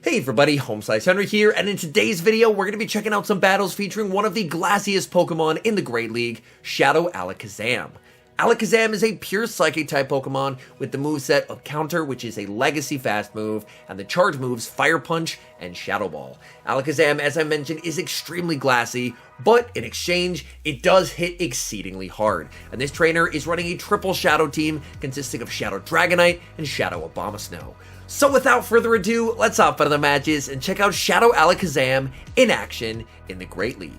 Hey everybody, HomeSliceHenry here, and in today's video, we're going to be checking out some battles featuring one of the glassiest Pokemon in the Great League, Shadow ALAKAZAM. ALAKAZAM is a pure Psychic type Pokemon with the moveset of Counter, which is a legacy fast move, and the charge moves Fire Punch and Shadow Ball. ALAKAZAM, as I mentioned, is extremely glassy, but in exchange, it does hit exceedingly hard. And this trainer is running a triple Shadow team consisting of Shadow Dragonite and Shadow Abomasnow. So without further ado, let's hop into the matches and check out Shadow ALAKAZAM in action in the Great League.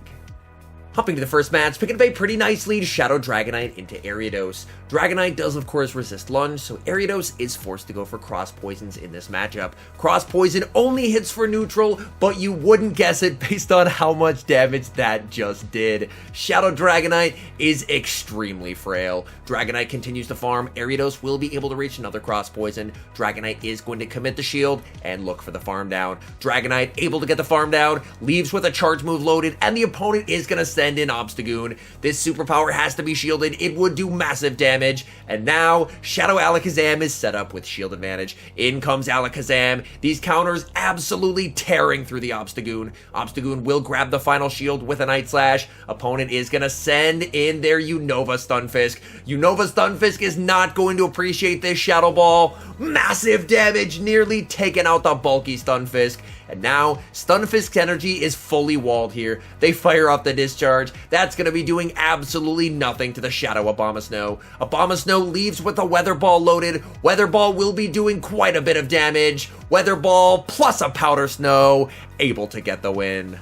Hopping to the first match, picking up a pretty nice lead, Shadow Dragonite into Ariados. Dragonite does of course resist Lunge, so Ariados is forced to go for Cross Poisons in this matchup. Cross Poison only hits for neutral, but you wouldn't guess it based on how much damage that just did. Shadow Dragonite is extremely frail. Dragonite continues to farm, Ariados will be able to reach another Cross Poison. Dragonite is going to commit the shield and look for the farm down. Dragonite able to get the farm down, leaves with a charge move loaded, and the opponent is going to send in Obstagoon. This superpower has to be shielded, it would do massive damage, and now Shadow ALAKAZAM is set up with shield advantage. In comes ALAKAZAM, these counters absolutely tearing through the Obstagoon. Obstagoon will grab the final shield with a Night Slash. Opponent is gonna send in their Unova Stunfisk. Unova Stunfisk is not going to appreciate this Shadow Ball. Massive damage, nearly taking out the bulky Stunfisk. And now, Stunfisk's energy is fully walled here. They fire off the discharge. That's going to be doing absolutely nothing to the Shadow Abomasnow. Abomasnow leaves with a Weather Ball loaded. Weather Ball will be doing quite a bit of damage. Weather Ball plus a Powder Snow, able to get the win.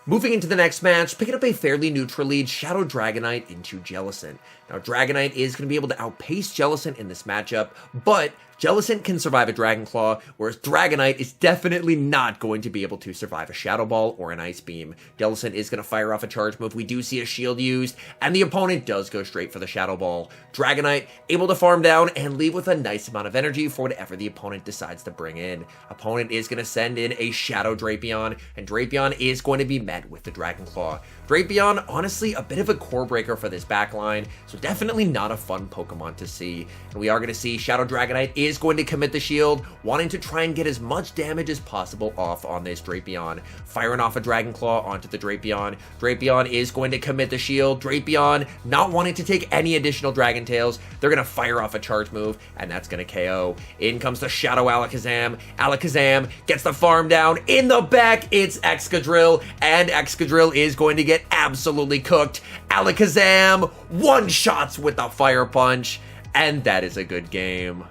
Moving into the next match, picking up a fairly neutral lead, Shadow Dragonite into Jellicent. Now, Dragonite is going to be able to outpace Jellicent in this matchup, but Jellicent can survive a Dragon Claw, whereas Dragonite is definitely not going to be able to survive a Shadow Ball or an Ice Beam. Jellicent is going to fire off a charge move, we do see a shield used, and the opponent does go straight for the Shadow Ball. Dragonite able to farm down and leave with a nice amount of energy for whatever the opponent decides to bring in. Opponent is going to send in a Shadow Drapion, and Drapion is going to be met with the Dragon Claw. Drapion, honestly, a bit of a core breaker for this backline, so definitely not a fun Pokemon to see. And we are going to see Shadow Dragonite is going to commit the shield, wanting to try and get as much damage as possible off on this Drapion. Firing off a Dragon Claw onto the Drapion. Drapion is going to commit the shield. Drapion not wanting to take any additional Dragon Tails. They're going to fire off a charge move, and that's going to KO. In comes the Shadow ALAKAZAM. ALAKAZAM gets the farm down. In the back, it's Excadrill, and Excadrill is going to get absolutely cooked. ALAKAZAM one-shots with the Fire Punch, and that is a good game.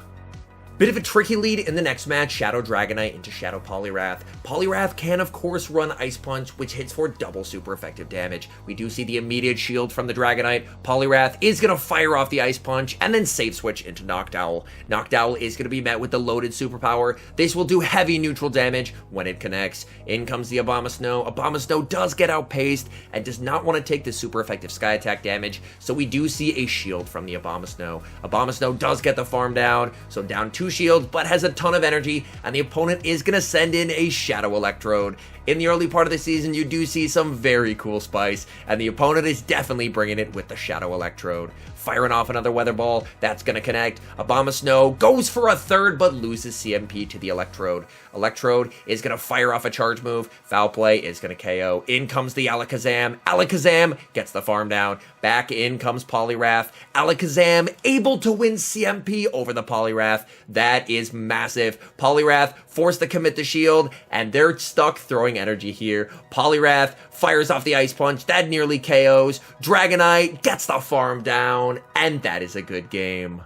Bit of a tricky lead in the next match, Shadow Dragonite into Shadow Poliwrath. Poliwrath can of course run Ice Punch, which hits for double super effective damage. We do see the immediate shield from the Dragonite. Poliwrath is going to fire off the Ice Punch and then save switch into Noctowl. Noctowl is going to be met with the loaded superpower. This will do heavy neutral damage when it connects. In comes the Abomasnow. Abomasnow does get outpaced and does not want to take the super effective Sky Attack damage, so we do see a shield from the Abomasnow. Abomasnow does get the farm down, so down 2 shields, but has a ton of energy, and the opponent is going to send in a Shadow Electrode. In the early part of the season, you do see some very cool spice, and the opponent is definitely bringing it with the Shadow Electrode. Firing off another Weather Ball, that's going to connect. Abomasnow goes for a third, but loses CMP to the Electrode. Electrode is going to fire off a charge move. Foul Play is going to KO. In comes the ALAKAZAM. ALAKAZAM gets the farm down. Back in comes Poliwrath. ALAKAZAM able to win CMP over the Poliwrath. That is massive. Poliwrath forced to commit the shield, and they're stuck throwing energy here. Poliwrath fires off the Ice Punch. That nearly KOs. Dragonite gets the farm down, and that is a good game.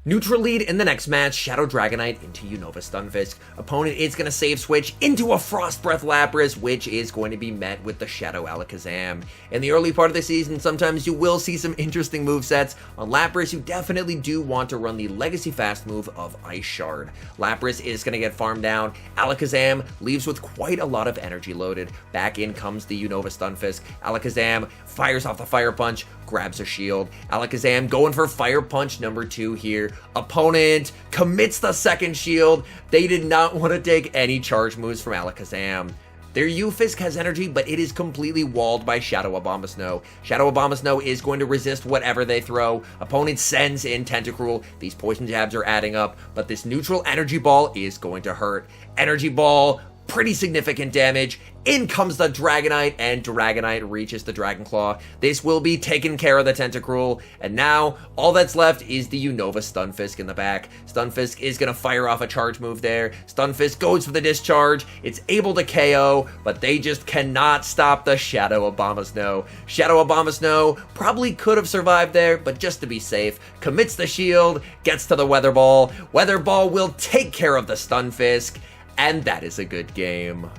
Neutral lead in the next match, Shadow Dragonite into Unova Stunfisk. Opponent is going to save switch into a Frost Breath Lapras, which is going to be met with the Shadow ALAKAZAM. In the early part of the season, sometimes you will see some interesting movesets. On Lapras, you definitely do want to run the Legacy Fast move of Ice Shard. Lapras is going to get farmed down. ALAKAZAM leaves with quite a lot of energy loaded. Back in comes the Unova Stunfisk. ALAKAZAM fires off the Fire Punch, grabs a shield. ALAKAZAM going for Fire Punch number 2 here. Opponent commits the second shield. They did not want to take any charge moves from ALAKAZAM. Their U-Fisk has energy, but it is completely walled by Shadow Abomasnow. Shadow Abomasnow is going to resist whatever they throw. Opponent sends in Tentacruel. These poison jabs are adding up, but this neutral energy ball is going to hurt. Energy ball, pretty significant damage. In comes the Dragonite, and Dragonite reaches the Dragon Claw. This will be taking care of the Tentacruel, and now all that's left is the Unova Stunfisk in the back. Stunfisk is going to fire off a charge move there. Stunfisk goes for the discharge. It's able to KO, but they just cannot stop the Shadow Abomasnow. Shadow Abomasnow probably could have survived there, but just to be safe, commits the shield, gets to the Weather Ball. Weather Ball will take care of the Stunfisk, and that is a good game.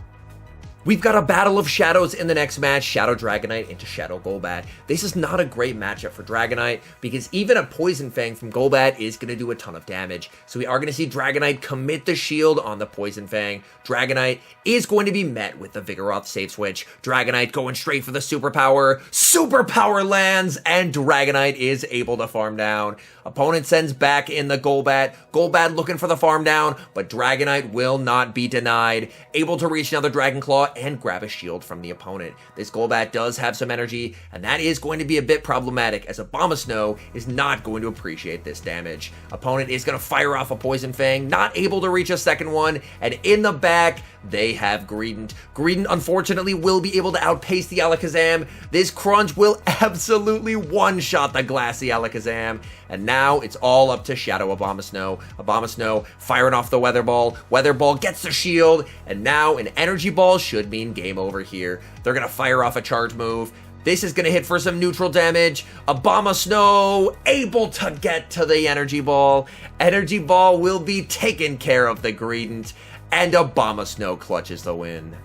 We've got a battle of shadows in the next match, Shadow Dragonite into Shadow Golbat. This is not a great matchup for Dragonite because even a Poison Fang from Golbat is going to do a ton of damage. So we are going to see Dragonite commit the shield on the Poison Fang. Dragonite is going to be met with the Vigoroth save switch. Dragonite going straight for the Superpower. Superpower lands, and Dragonite is able to farm down. Opponent sends back in the Golbat. Golbat looking for the farm down, but Dragonite will not be denied. Able to reach another Dragon Claw and grab a shield from the opponent. This Golbat does have some energy, and that is going to be a bit problematic as Abomasnow is not going to appreciate this damage. Opponent is going to fire off a Poison Fang, not able to reach a second one, and in the back, they have Greedent. Greedent, unfortunately, will be able to outpace the Alakazam. This Crunch will absolutely one-shot the glassy Alakazam, and now it's all up to Shadow Abomasnow. Abomasnow firing off the Weather Ball. Weather Ball gets the shield, and now an Energy Ball should mean game over here. They're going to fire off a charge move. This is going to hit for some neutral damage. Abomasnow able to get to the Energy Ball. Energy Ball will be taking care of the Greedent, and Abomasnow clutches the win.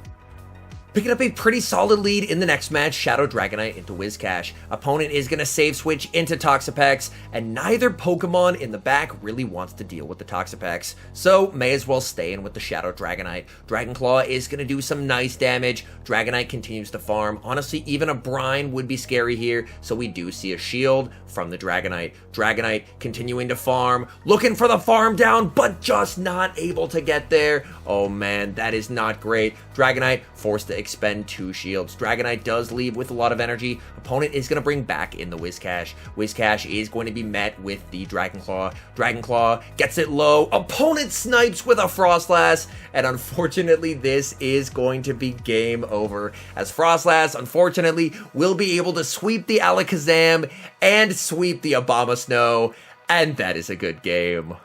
Picking up a pretty solid lead in the next match, Shadow Dragonite into Whiscash. Opponent is going to save switch into Toxapex, and neither Pokemon in the back really wants to deal with the Toxapex, so may as well stay in with the Shadow Dragonite. Dragon Claw is going to do some nice damage. Dragonite continues to farm. Honestly, even a Brine would be scary here, so we do see a shield from the Dragonite. Dragonite continuing to farm, looking for the farm down, but just not able to get there. Oh man, that is not great. Dragonite forced to expend 2 shields. Dragonite does leave with a lot of energy. Opponent is going to bring back in the Whiscash. Whiscash is going to be met with the Dragon Claw. Dragon Claw gets it low. Opponent snipes with a Frostlass, and unfortunately this is going to be game over, as Frostlass unfortunately will be able to sweep the Alakazam and sweep the Abomasnow, and that is a good game.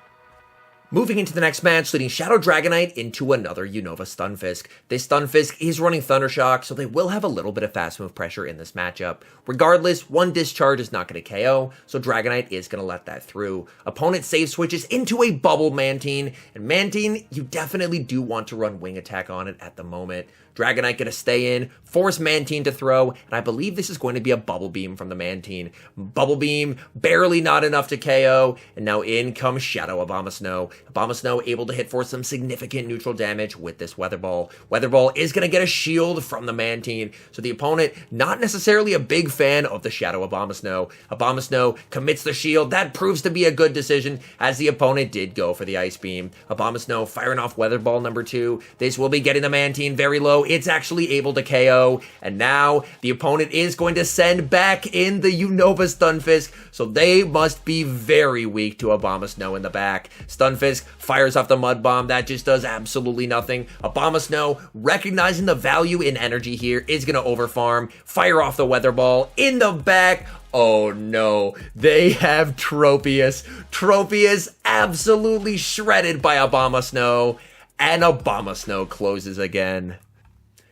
Moving into the next match, leading Shadow Dragonite into another Unova Stunfisk. This Stunfisk is running Thunder Shock, so they will have a little bit of fast move pressure in this matchup. Regardless, one discharge is not going to KO, so Dragonite is going to let that through. Opponent save switches into a Bubble Mantine, and Mantine, you definitely do want to run Wing Attack on it at the moment. Dragonite going to stay in, force Mantine to throw, and I believe this is going to be a Bubble Beam from the Mantine. Bubble Beam, barely not enough to KO, and now in comes Shadow Abomasnow. Abomasnow able to hit for some significant neutral damage with this Weather Ball. Weather Ball is going to get a shield from the Mantine, so the opponent not necessarily a big fan of the Shadow Abomasnow. Abomasnow commits the shield. That proves to be a good decision, as the opponent did go for the Ice Beam. Abomasnow firing off Weather Ball number 2. This will be getting the Mantine very low. It's actually able to KO, and now the opponent is going to send back in the Unova Stunfisk, so they must be very weak to Abomasnow in the back. Stunfisk fires off the Mud Bomb. That just does absolutely nothing. Abomasnow, recognizing the value in energy here, is going to overfarm, fire off the Weather Ball in the back. Oh no, they have Tropius. Tropius absolutely shredded by Abomasnow, and Abomasnow closes again.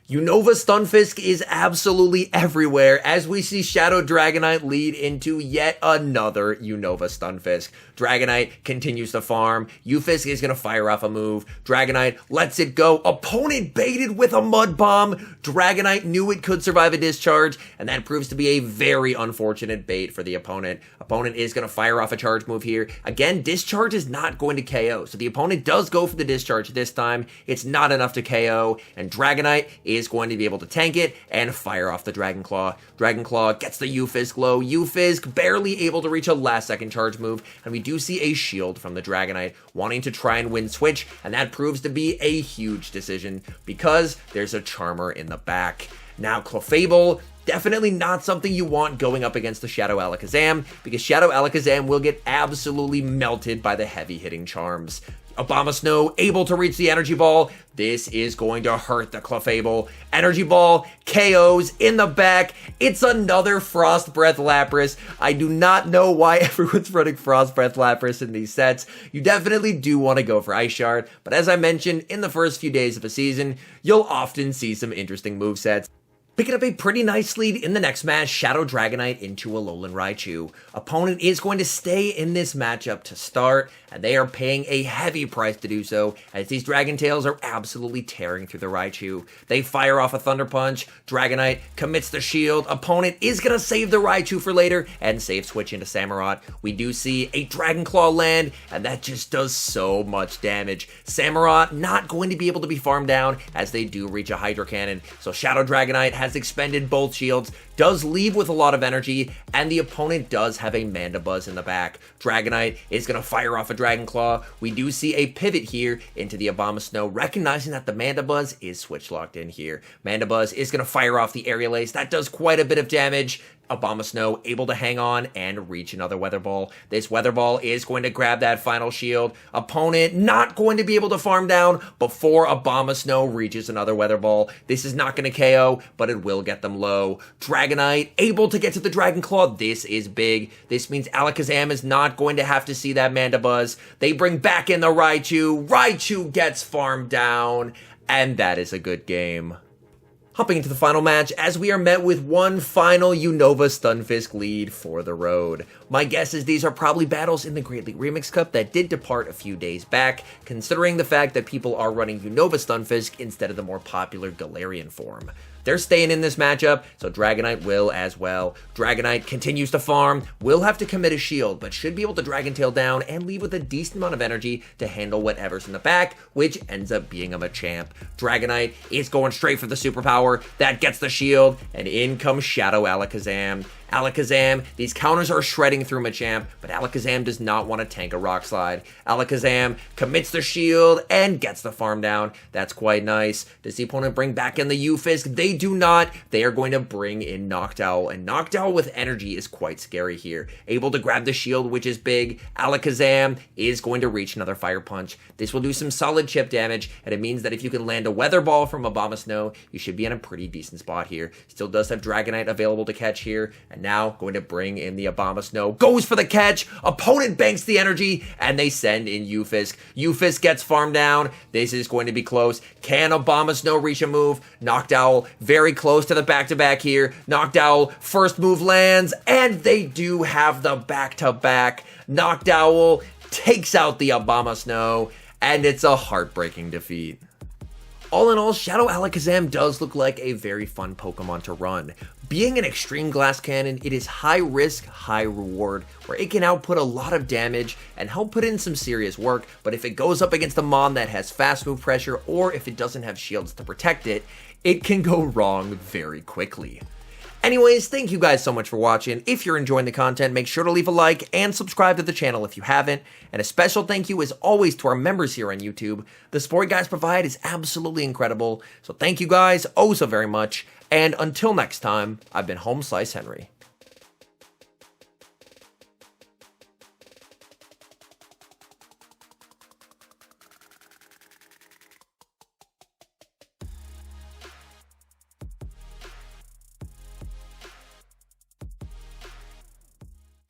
Unova Stunfisk is absolutely everywhere as we see Shadow Dragonite lead into yet another Unova Stunfisk. Dragonite continues to farm. U-Fisk is going to fire off a move. Dragonite lets it go. Opponent baited with a Mud Bomb. Dragonite knew it could survive a discharge, and that proves to be a very unfortunate bait for the opponent. Opponent is going to fire off a charge move here. Again, discharge is not going to KO, so the opponent does go for the discharge this time. It's not enough to KO, and Dragonite is is going to be able to tank it and fire off the Dragon Claw. Dragon Claw gets the U-Fisk low. U-Fisk barely able to reach a last-second charge move, and we do see a shield from the Dragonite wanting to try and win switch, and that proves to be a huge decision because there's a Charmer in the back. Now, Clefable, definitely not something you want going up against the Shadow Alakazam, because Shadow Alakazam will get absolutely melted by the heavy-hitting charms. Abomasnow able to reach the Energy Ball. This is going to hurt the Clefable. Energy Ball KOs in the back. It's another Frost Breath Lapras. I do not know why everyone's running Frost Breath Lapras in these sets. You definitely do want to go for Ice Shard, but as I mentioned, in the first few days of a season, you'll often see some interesting movesets. Picking up a pretty nice lead in the next match, Shadow Dragonite into Alolan Raichu. Opponent is going to stay in this matchup to start, and they are paying a heavy price to do so, as these Dragon Tails are absolutely tearing through the Raichu. They fire off a Thunder Punch, Dragonite commits the shield, opponent is going to save the Raichu for later, and save switch into Samurott. We do see a Dragon Claw land, and that just does so much damage. Samurott not going to be able to be farmed down, as they do reach a Hydro Cannon, so Shadow Dragonite has expended both shields, does leave with a lot of energy, and the opponent does have a Mandibuzz in the back. Dragonite is going to fire off a Dragon Claw. We do see a pivot here into the Abomasnow, recognizing that the Mandibuzz is switch locked in here. Mandibuzz is going to fire off the Aerial Ace. That does quite a bit of damage. Abomasnow able to hang on and reach another Weather Ball. This Weather Ball is going to grab that final shield. Opponent not going to be able to farm down before Abomasnow reaches another Weather Ball. This is not going to KO, but it will get them low. Dragonite able to get to the Dragon Claw. This is big. This means Alakazam is not going to have to see that Mandibuzz. They bring back in the Raichu. Raichu gets farmed down, and that is a good game. Hopping into the final match, as we are met with one final Unova Stunfisk lead for the road. My guess is these are probably battles in the Great League Remix Cup that did depart a few days back, considering the fact that people are running Unova Stunfisk instead of the more popular Galarian form. They're staying in this matchup, so Dragonite will as well. Dragonite continues to farm, will have to commit a shield, but should be able to Dragon Tail down and leave with a decent amount of energy to handle whatever's in the back, which ends up being a Machamp. Dragonite is going straight for the superpower. That gets the shield, and in comes Shadow Alakazam. Alakazam, these counters are shredding through Machamp, but Alakazam does not want to tank a Rock Slide. Alakazam commits the shield and gets the farm down. That's quite nice. Does the opponent bring back in the U-Fisk? They do not. They are going to bring in Noctowl, and Noctowl with energy is quite scary here. Able to grab the shield, which is big. Alakazam is going to reach another Fire Punch. This will do some solid chip damage, and it means that if you can land a Weather Ball from Abomasnow, you should be in a pretty decent spot here. Still does have Dragonite available to catch here, and now going to bring in the Abomasnow. Goes for the catch. Opponent banks the energy, and they send in U-Fisk. U-Fisk gets farmed down. This is going to be close. Can Abomasnow reach a move? Noctowl very close to the back-to-back here. Noctowl first move lands, and they do have the back-to-back. Noctowl takes out the Abomasnow, and it's a heartbreaking defeat. All in all, Shadow Alakazam does look like a very fun Pokemon to run. Being an extreme glass cannon, it is high risk, high reward, where it can output a lot of damage and help put in some serious work, but if it goes up against a mon that has fast move pressure, or if it doesn't have shields to protect it, it can go wrong very quickly. Anyways, thank you guys so much for watching. If you're enjoying the content, make sure to leave a like and subscribe to the channel if you haven't. And a special thank you as always to our members here on YouTube. The support you guys provide is absolutely incredible. So thank you guys oh so very much. And until next time, I've been HomeSliceHenry.